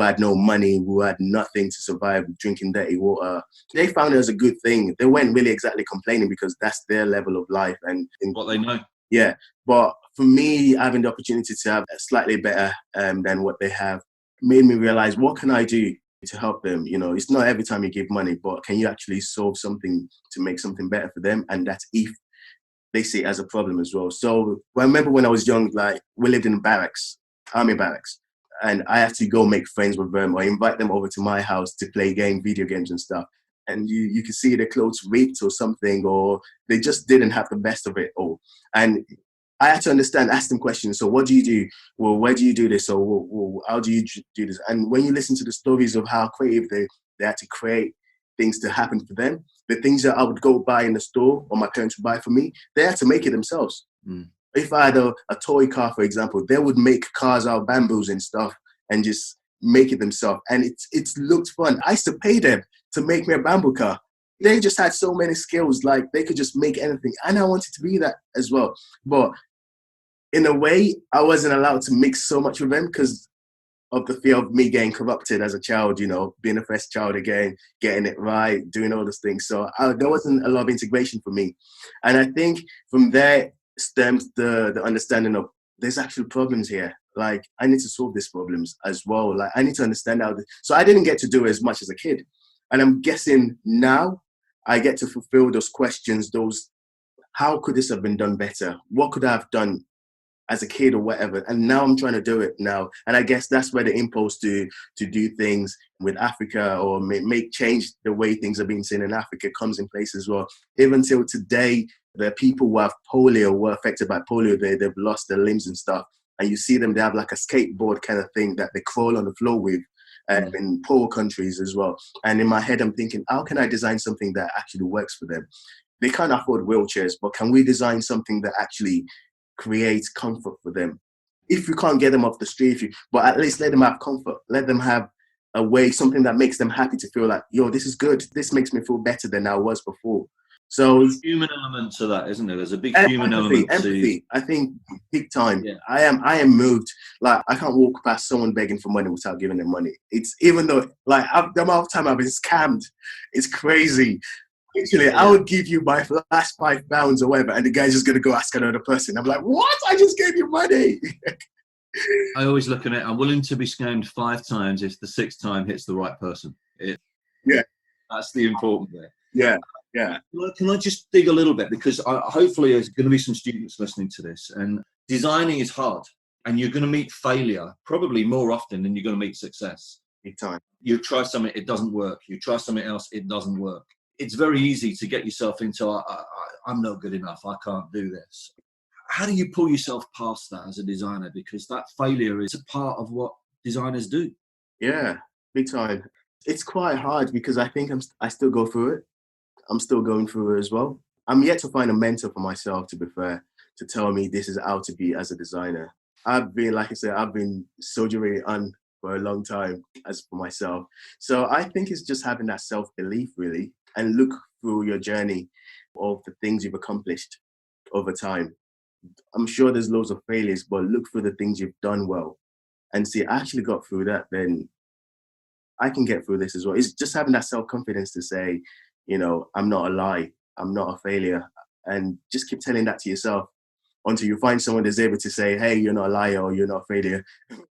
had no money, who had nothing to survive, drinking dirty water. They found it as a good thing. They weren't really exactly complaining because that's their level of life and what they know. Yeah, but for me, having the opportunity to have slightly better than what they have made me realize, what can I do to help them? You know, it's not every time you give money, but can you actually solve something to make something better for them? And that's if they see it as a problem as well. So I remember when I was young, like, we lived in barracks, army barracks, and I had to go make friends with them or invite them over to my house to play video games and stuff. And you could see their clothes ripped or something, or they just didn't have the best of it all. And I had to ask them questions. So what do you do? Well, where do you do this? Or how do you do this? And when you listen to the stories of how creative they had to create things to happen for them, the things that I would go buy in the store or my parents would buy for me, they had to make it themselves. If I had a toy car, for example, they would make cars out of bamboos and stuff and just make it themselves. And it's looked fun. I used to pay them to make me a bamboo car. They just had so many skills, like they could just make anything. And I wanted to be that as well. But in a way, I wasn't allowed to mix so much with them because of the fear of me getting corrupted as a child, you know, being a first child again, getting it right, doing all those things. So there wasn't a lot of integration for me. And I think from there stems the understanding of there's actual problems here. Like, I need to solve these problems as well. Like, I need to understand so I didn't get to do as much as a kid. And I'm guessing now I get to fulfill those questions, how could this have been done better? What could I have done as a kid or whatever? And now I'm trying to do it now. And I guess that's where the impulse to do things with Africa or make change the way things are being seen in Africa comes in place as well. Even till today, there are people who have polio, were affected by polio, they've lost their limbs and stuff. And you see them, they have like a skateboard kind of thing that they crawl on the floor with. In poor countries as well. And in my head, I'm thinking, how can I design something that actually works for them? They can't afford wheelchairs, but can we design something that actually creates comfort for them? If you can't get them off the street, but at least let them have comfort. Let them have a way, something that makes them happy to feel like, yo, this is good. This makes me feel better than I was before. So there's a human element to that, isn't there? There's a big human element. Empathy, I think, big time. Yeah. I am moved. Like, I can't walk past someone begging for money without giving them money. It's, even though, like, the amount of time I've been scammed, it's crazy. Literally, I would give you my last £5 or whatever, and the guy's just gonna go ask another person. I'm like, what? I just gave you money. I always look at it, I'm willing to be scammed 5 times if the 6th time hits the right person. That's the important bit. Yeah. Can I just dig a little bit? Because hopefully there's going to be some students listening to this, and designing is hard, and you're going to meet failure probably more often than you're going to meet success. Big time. You try something, it doesn't work. You try something else, it doesn't work. It's very easy to get yourself into, I'm not good enough, I can't do this. How do you pull yourself past that as a designer? Because that failure is a part of what designers do. Yeah, big time. It's quite hard because I think I still go through it. I'm still going through it as well. I'm yet to find a mentor for myself, to be fair, to tell me this is how to be as a designer. I've been, like I said, I've been soldiering it on for a long time as for myself. So I think it's just having that self-belief really, and look through your journey of the things you've accomplished over time. I'm sure there's loads of failures, but look for the things you've done well and see, I actually got through that, then I can get through this as well. It's just having that self-confidence to say, I'm not a lie, I'm not a failure. And just keep telling that to yourself until you find someone that's able to say, hey, you're not a liar or you're not a failure.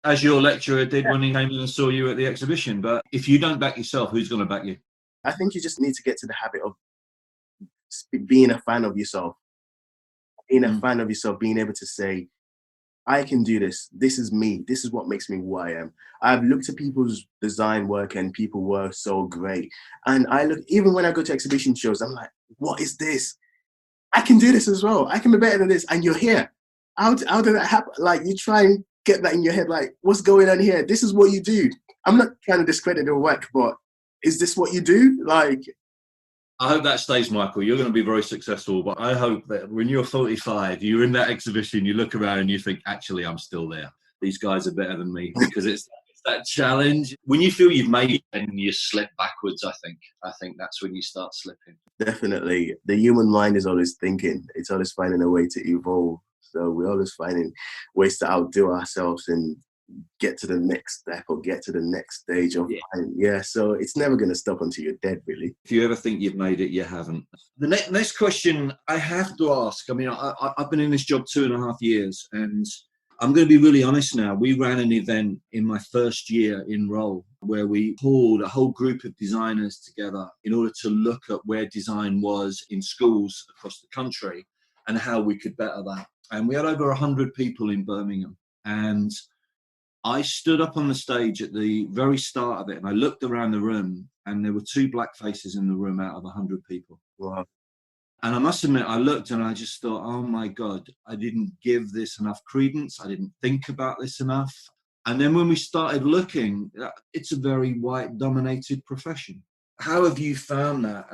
As your lecturer did when he came in and saw you at the exhibition. But if you don't back yourself, who's going to back you? I think you just need to get to the habit of being a fan of yourself, being able to say, I can do this. This is me. This is what makes me who I am. I've looked at people's design work and people were so great. And I look, even when I go to exhibition shows, I'm like, what is this? I can do this as well. I can be better than this. And you're here. How did that happen? Like, you try and get that in your head, like, what's going on here? This is what you do. I'm not trying to discredit their work, but is this what you do? Like, I hope that stays, Michael. You're going to be very successful, but I hope that when you're 45, you're in that exhibition, you look around and you think, actually, I'm still there. These guys are better than me, because it's that challenge. When you feel you've made it and you slip backwards, I think that's when you start slipping. definitely. The human mind is always thinking. It's always finding a way to evolve. So we're always finding ways to outdo ourselves and get to the next step or get to the next stage of so it's never going to stop until you're dead, really. If you ever think you've made it, you haven't. The next question I have to ask, I mean, I've been in this job 2.5 years, and I'm going to be really honest now. We ran an event in my first year in role where we pulled a whole group of designers together in order to look at where design was in schools across the country and how we could better that. And we had over 100 people in Birmingham, and I stood up on the stage at the very start of it, and I looked around the room, and there were 2 black faces in the room out of 100 people. Wow. And I must admit, I looked and I just thought, oh my God, I didn't give this enough credence. I didn't think about this enough. And then when we started looking, it's a very white-dominated profession. How have you found that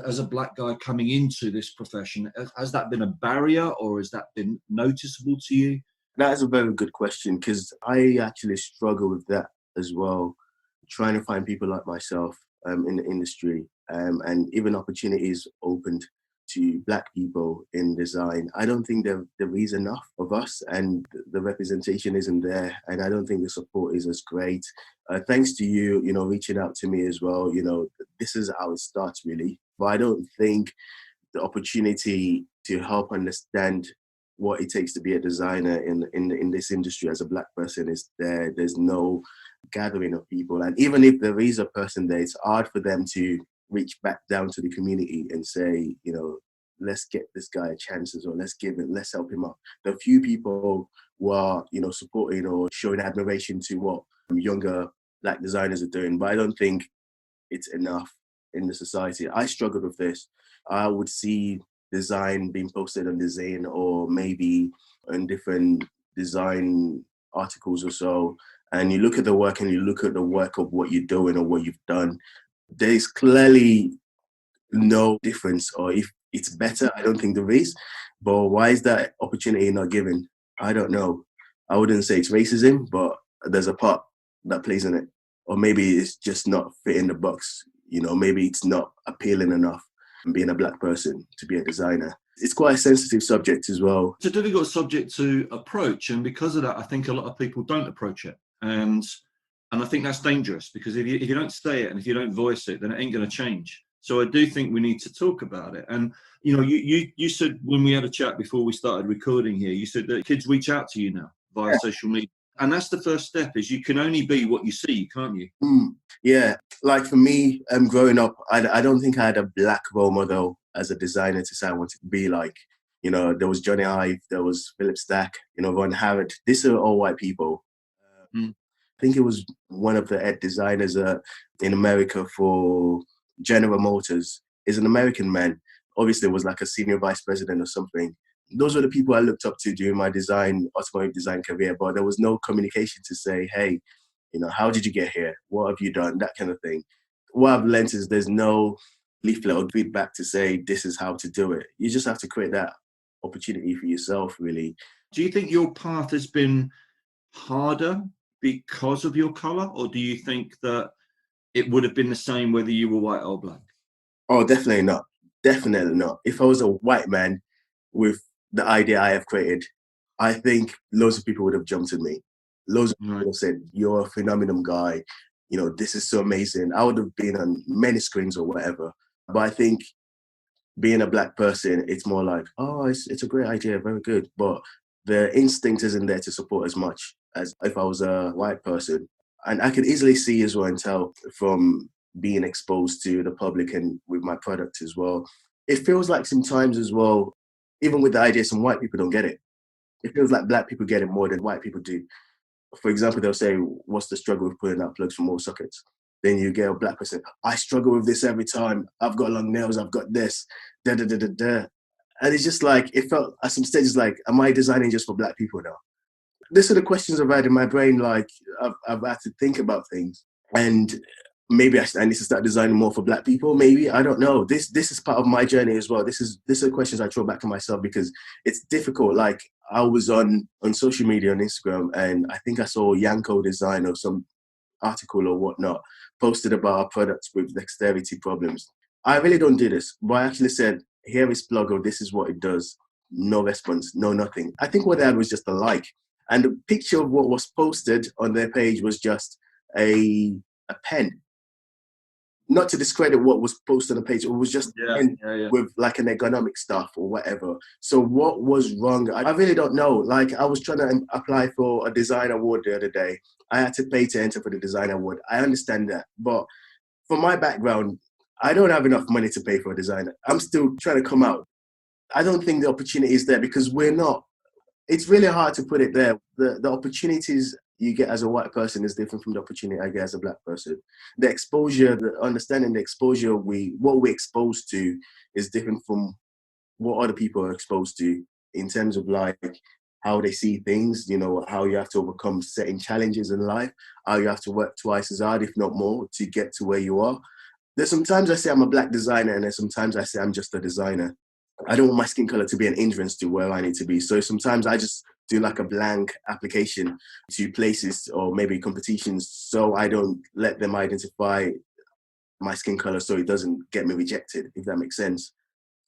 as a black guy coming into this profession? Has that been a barrier, or has that been noticeable to you? That is a very good question, because I actually struggle with that as well, trying to find people like myself in the industry, and even opportunities opened to black people in design. I don't think there is enough of us, and the representation isn't there, and I don't think the support is as great. Thanks to you, reaching out to me as well. This is how it starts, really. But I don't think the opportunity to help understand what it takes to be a designer in this industry as a black person is there. There's no gathering of people, and even if there is a person there, it's hard for them to reach back down to the community and say, let's get this guy a chances, or let's help him out. The few people who are, supporting or showing admiration to what younger black designers are doing, but I don't think it's enough in the society. I struggled with this. I would see design being posted on Design or maybe on different design articles or so, and you look at the work and you look at the work of what you're doing or what you've done, there's clearly no difference, or if it's better, I don't think there is. But why is that opportunity not given? I don't know. I wouldn't say it's racism, but there's a part that plays in it. Or maybe it's just not fitting the box. Maybe it's not appealing enough being a black person to be a designer. It's quite a sensitive subject as well. It's a difficult subject to approach, and because of that, I think a lot of people don't approach it. And I think that's dangerous, because if you don't say it and if you don't voice it, then it ain't going to change. So I do think we need to talk about it. And, you said when we had a chat before we started recording here, you said that kids reach out to you now via social media. And that's the first step, is you can only be what you see, can't you? Yeah. Like for me, growing up, I don't think I had a black role model as a designer to say I wanted to be like. There was Johnny Ive, there was Philip Stack, Ron Harrod. These are all white people. I think it was one of the head designers in America for General Motors is an American man. Obviously, was like a senior vice president or something. Those were the people I looked up to during my automotive design career, but there was no communication to say, hey, how did you get here? What have you done? That kind of thing. what I've learned is there's no leaflet or feedback to say this is how to do it. You just have to create that opportunity for yourself, really. Do you think your path has been harder because of your color, or do you think that it would have been the same whether you were white or black? Oh, definitely not. Definitely not. If I was a white man with the idea I have created, I think loads of people would have jumped at me. Loads of people would have said, "You're a phenomenal guy. You know, this is so amazing." I would have been on many screens or whatever. But I think being a black person, it's more like, oh, it's a great idea, very good. But the instinct isn't there to support as much as if I was a white person. And I could easily see as well and tell from being exposed to the public and with my product as well. It feels like sometimes as well, even with the idea, some white people don't get it. It feels like black people get it more than white people do. For example, they'll say, what's the struggle with pulling out plugs from all sockets? Then you get a black person, I struggle with this every time. I've got long nails, I've got this, da da da da da. And it's just like, it felt at some stages like, am I designing just for black people now? These are the questions I've had in my brain, like I've had to think about things. And maybe I need to start designing more for black people, maybe, I don't know. This is part of my journey as well. These are questions I throw back to myself because it's difficult. Like I was on social media on Instagram and I think I saw Yanko Design or some article or whatnot posted about our products with dexterity problems. I really don't do this, but I actually said, here is Pluggo, this is what it does. No response, no nothing. I think what they had was just a like. And the picture of what was posted on their page was just a pen. Not to discredit what was posted on the page, it was just with like an ergonomic stuff or whatever. So what was wrong? I really don't know. Like I was trying to apply for a design award the other day. I had to pay to enter for the design award. I understand that. But from my background, I don't have enough money to pay for a designer. I'm still trying to come out. I don't think the opportunity is there because we're not. It's really hard to put it there. The opportunities you get as a white person is different from the opportunity I get as a black person. The exposure, the understanding the exposure what we're exposed to is different from what other people are exposed to in terms of like how they see things, you know, how you have to overcome certain challenges in life, how you have to work twice as hard, if not more, to get to where you are. There's sometimes I say I'm a black designer and there's sometimes I say I'm just a designer. I don't want my skin color to be an hindrance to where I need to be. So sometimes I just do like a blank application to places or maybe competitions so I don't let them identify my skin color so it doesn't get me rejected, if that makes sense.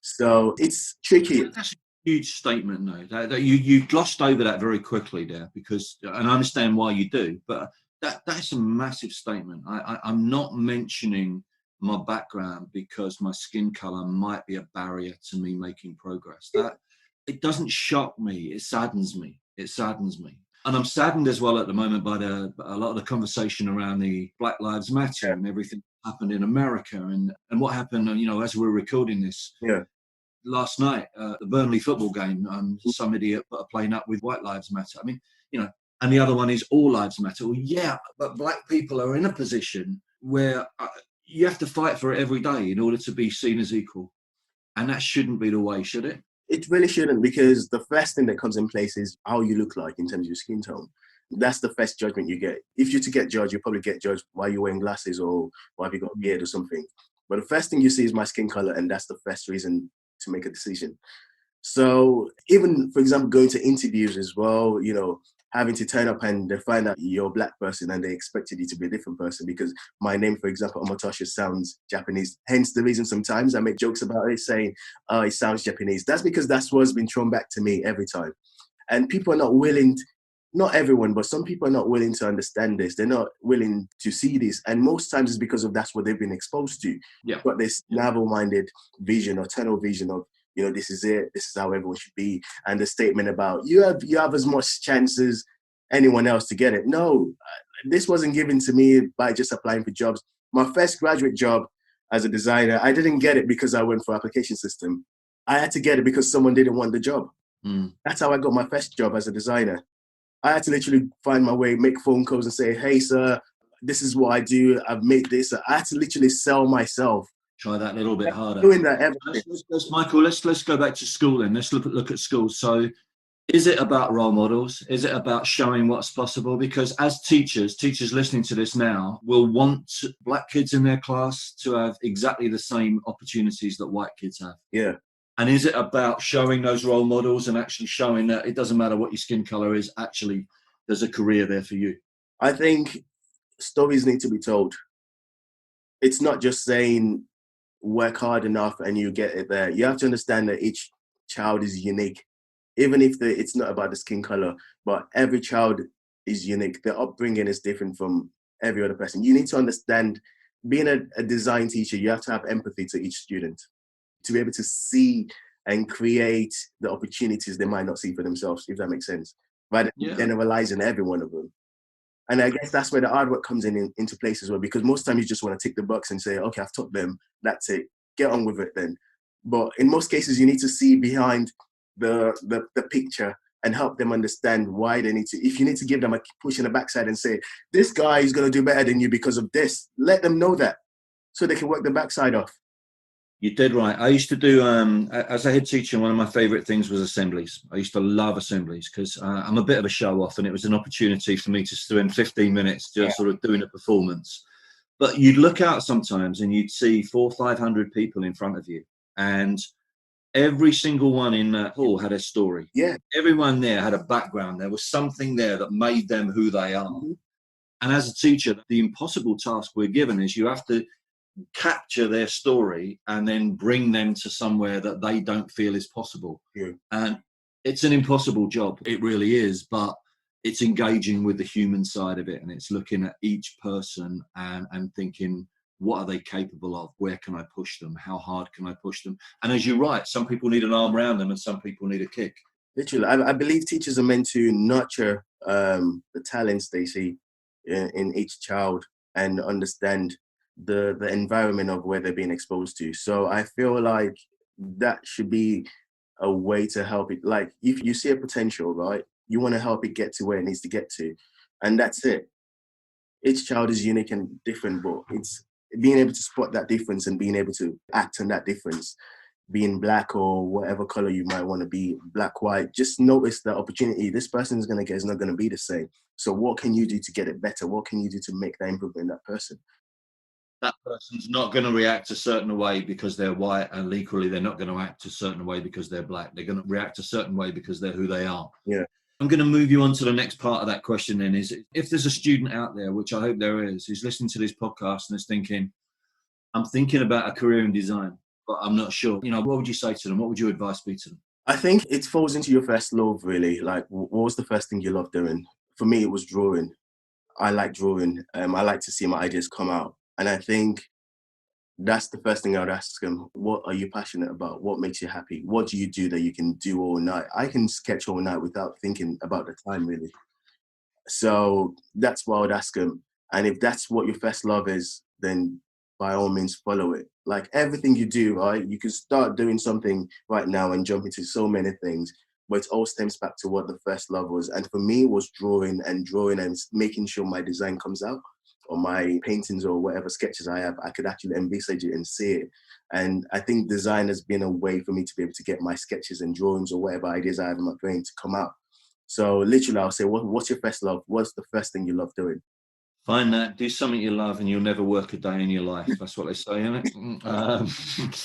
So it's tricky. That's a huge statement, though. That you glossed over that very quickly there because, and I understand why you do, but that's a massive statement. I'm not mentioning my background because my skin color might be a barrier to me making progress. That it doesn't shock me. It saddens me. It saddens me. And I'm saddened as well at the moment by a lot of the conversation around the Black Lives Matter and everything that happened in America and what happened, you know, as we're recording this. Last night, the Burnley football game, some idiot put a plane up with White Lives Matter. I mean, you know, and the other one is All Lives Matter. Well, yeah, but black people are in a position where you have to fight for it every day in order to be seen as equal. And that shouldn't be the way, should it? It really shouldn't, because the first thing that comes in place is how you look like in terms of your skin tone. That's the first judgment you get. If you're to get judged, you probably get judged why you're wearing glasses or why have you got a beard or something. But the first thing you see is my skin color, and that's the first reason to make a decision. So even, for example, going to interviews as well, you know, having to turn up and they find out you're a black person and they expected you to be a different person because my name, for example, Omotosho, sounds Japanese. Hence the reason sometimes I make jokes about it saying, oh, it sounds Japanese. That's because that's what's been thrown back to me every time. And people are not willing, not everyone, but some people are not willing to understand this. They're not willing to see this. And most times it's because of that's what they've been exposed to. But this narrow-minded vision or tunnel vision of, you know, this is it, this is how everyone should be. And the statement about you have as much chance as anyone else to get it. No, this wasn't given to me by just applying for jobs. My first graduate job as a designer, I didn't get it because I went for application system. I had to get it because someone didn't want the job. That's how I got my first job as a designer. I had to literally find my way, make phone calls and say, hey, sir, this is what I do. I've made this. I had to literally sell myself. Try that a little bit harder. Doing that Michael, let's go back to school then. Let's look at school. So Is it about role models? Is it about showing what's possible? Because as teachers listening to this now will want black kids in their class to have exactly the same opportunities that white kids have. Yeah. And is it about showing those role models and actually showing that it doesn't matter what your skin color is, actually there's a career there for you? I think stories need to be told. It's not just saying work hard enough and you get it there. You have to understand that each child is unique, even if it's not about the skin color, but every child is unique. Their upbringing is different from every other person. You need to understand, being a design teacher, you have to have empathy to each student to be able to see and create the opportunities they might not see for themselves, if that makes sense, rather than Yeah. generalizing every one of them. And I guess that's where the hard work comes into place as well, because most times you just want to tick the box and say, okay, I've taught them, that's it, get on with it then. But in most cases, you need to see behind the picture and help them understand why they need to. If you need to give them a push in the backside and say, this guy is going to do better than you because of this, let them know that so they can work the backside off. You did right. I used to do, as a head teacher, one of my favorite things was assemblies. I used to love assemblies because I'm a bit of a show off, and it was an opportunity for me to spend 15 minutes just sort of doing a performance. But you'd look out sometimes and you'd see 400 or 500 people in front of you, and every single one in that hall had a story. Yeah. Everyone there had a background. There was something there that made them who they are. Mm-hmm. And as a teacher, the impossible task we're given is you have to capture their story and then bring them to somewhere that they don't feel is possible. Yeah. And it's an impossible job. It really is, but it's engaging with the human side of it, and it's looking at each person and thinking, what are they capable of? Where can I push them? How hard can I push them? And as you're right, some people need an arm around them and some people need a kick. Literally, I believe teachers are meant to nurture the talents they see in each child and understand the environment of where they're being exposed to. So I feel like that should be a way to help it. Like if you see a potential, right, you want to help it get to where it needs to get to, and that's it. Each child is unique and different, but it's being able to spot that difference and being able to act on that difference, being black or whatever color you might want to be, black, white, just notice the opportunity this person is going to get is not going to be the same. So what can you do to get it better? What can you do to make that improvement in that person? That person's not going to react a certain way because they're white, and equally they're not going to act a certain way because they're black. They're going to react a certain way because they're who they are. Yeah. I'm going to move you on to the next part of that question then, is if there's a student out there, which I hope there is, who's listening to this podcast and is thinking, I'm thinking about a career in design, but I'm not sure. What would you say to them? What would your advice be to them? I think it falls into your first love, really. Like, what was the first thing you loved doing? For me, it was drawing. I like drawing. I like to see my ideas come out. And I think that's the first thing I would ask them. What are you passionate about? What makes you happy? What do you do that you can do all night? I can sketch all night without thinking about the time, really. So that's what I would ask them. And if that's what your first love is, then by all means follow it. Like everything you do, right? You can start doing something right now and jump into so many things, but it all stems back to what the first love was. And for me, it was drawing and making sure my design comes out, or my paintings or whatever sketches I have, I could actually envisage it and see it. And I think design has been a way for me to be able to get my sketches and drawings or whatever ideas I have in my brain to come out. So literally, I'll say, what's your first love? What's the first thing you love doing? Find that, do something you love, and you'll never work a day in your life. That's what they say, isn't it?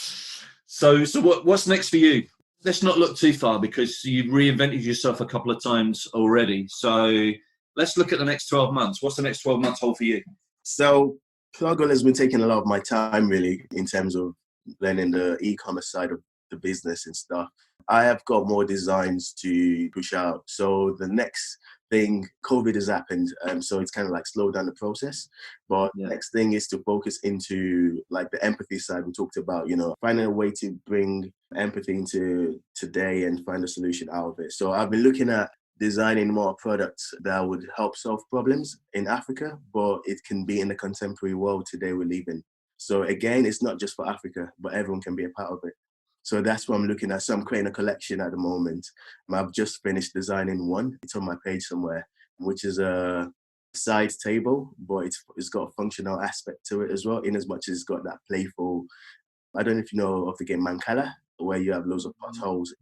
So what's next for you? Let's not look too far because you've reinvented yourself a couple of times already. So let's look at the next 12 months. What's the next 12 months hold for you? So Pluggle has been taking a lot of my time, really, in terms of learning the e-commerce side of the business and stuff. I have got more designs to push out. So the next thing, COVID has happened, so it's kind of like slowed down the process. But the next thing is to focus into like the empathy side we talked about, finding a way to bring empathy into today and find a solution out of it. So I've been looking at designing more products that would help solve problems in Africa, but it can be in the contemporary world today we live in. So again, it's not just for Africa, but everyone can be a part of it. So that's what I'm looking at. So I'm creating a collection at the moment. I've just finished designing one. It's on my page somewhere, which is a side table, but it's got a functional aspect to it as well, in as much as it's got that playful. I don't know if you know of the game Mancala. where you have loads of potholes.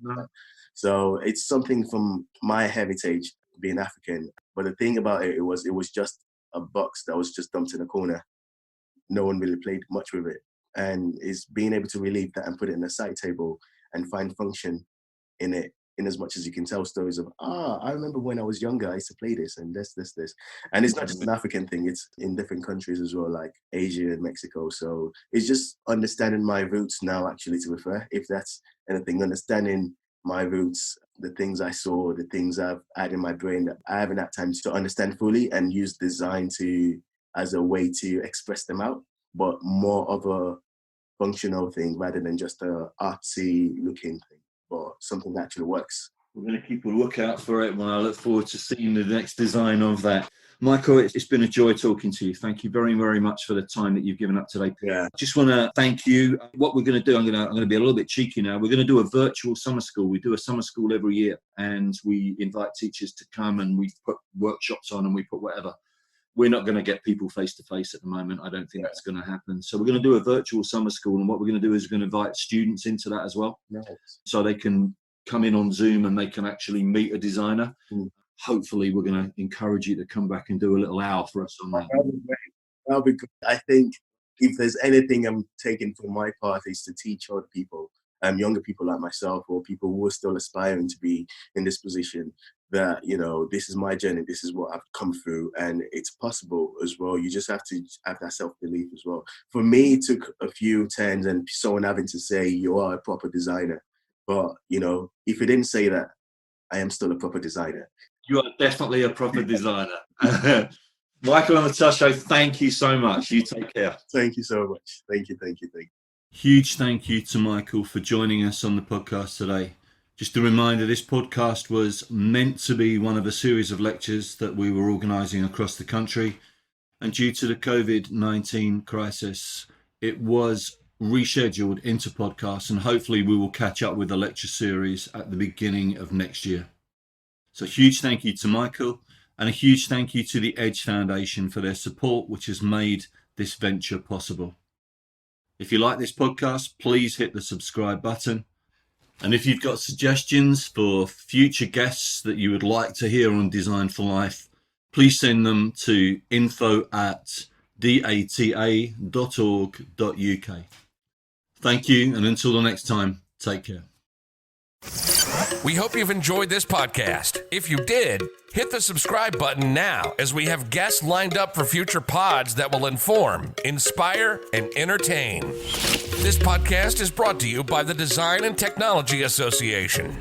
So it's something from my heritage, being African. But the thing about it was just a box that was just dumped in a corner. No one really played much with it. And it's being able to relieve that and put it in a side table and find function in it, in as much as you can tell stories of, I remember when I was younger, I used to play this and this. And it's not just an African thing, it's in different countries as well, like Asia and Mexico. So it's just understanding my roots now, actually, to refer, if that's anything, understanding my roots, the things I saw, the things I've had in my brain that I haven't had time to understand fully, and use design as a way to express them out, but more of a functional thing rather than just a artsy looking thing, but something that actually works. We're going to keep a lookout for it, and I look forward to seeing the next design of that. Michael, it's been a joy talking to you. Thank you very, very much for the time that you've given up today. Yeah. Just want to thank you. What we're going to do, I'm going to be a little bit cheeky now. We're going to do a virtual summer school. We do a summer school every year, and we invite teachers to come, and we put workshops on, and we put whatever. We're not going to get people face-to-face at the moment. I don't think that's going to happen. So we're going to do a virtual summer school, and what we're going to do is we're going to invite students into that as well. Nice. So they can come in on Zoom and they can actually meet a designer. Hopefully we're going to encourage you to come back and do a little hour for us on that. That'll be good. I think if there's anything I'm taking from my part is to teach other people, younger people like myself, or people who are still aspiring to be in this position, that, you know, this is my journey, this is what I've come through, and it's possible as well. You just have to have that self-belief as well. For me, it took a few turns and someone having to say, you are a proper designer. But, you know, if you didn't say that, I am still a proper designer. You are definitely a proper designer. Michael Omotosho, thank you so much. You take care. Thank you so much. Thank you. Huge thank you to Michael for joining us on the podcast today. Just a reminder, this podcast was meant to be one of a series of lectures that we were organising across the country. And due to the COVID-19 crisis, it was rescheduled into podcasts, and hopefully we will catch up with the lecture series at the beginning of next year. So huge thank you to Michael, and a huge thank you to the Edge Foundation for their support, which has made this venture possible. If you like this podcast, please hit the subscribe button. And if you've got suggestions for future guests that you would like to hear on Design for Life, please send them to info@data.org.uk. Thank you, and until the next time, take care. We hope you've enjoyed this podcast. If you did, hit the subscribe button now, as we have guests lined up for future pods that will inform, inspire, and entertain. This podcast is brought to you by the Design and Technology Association.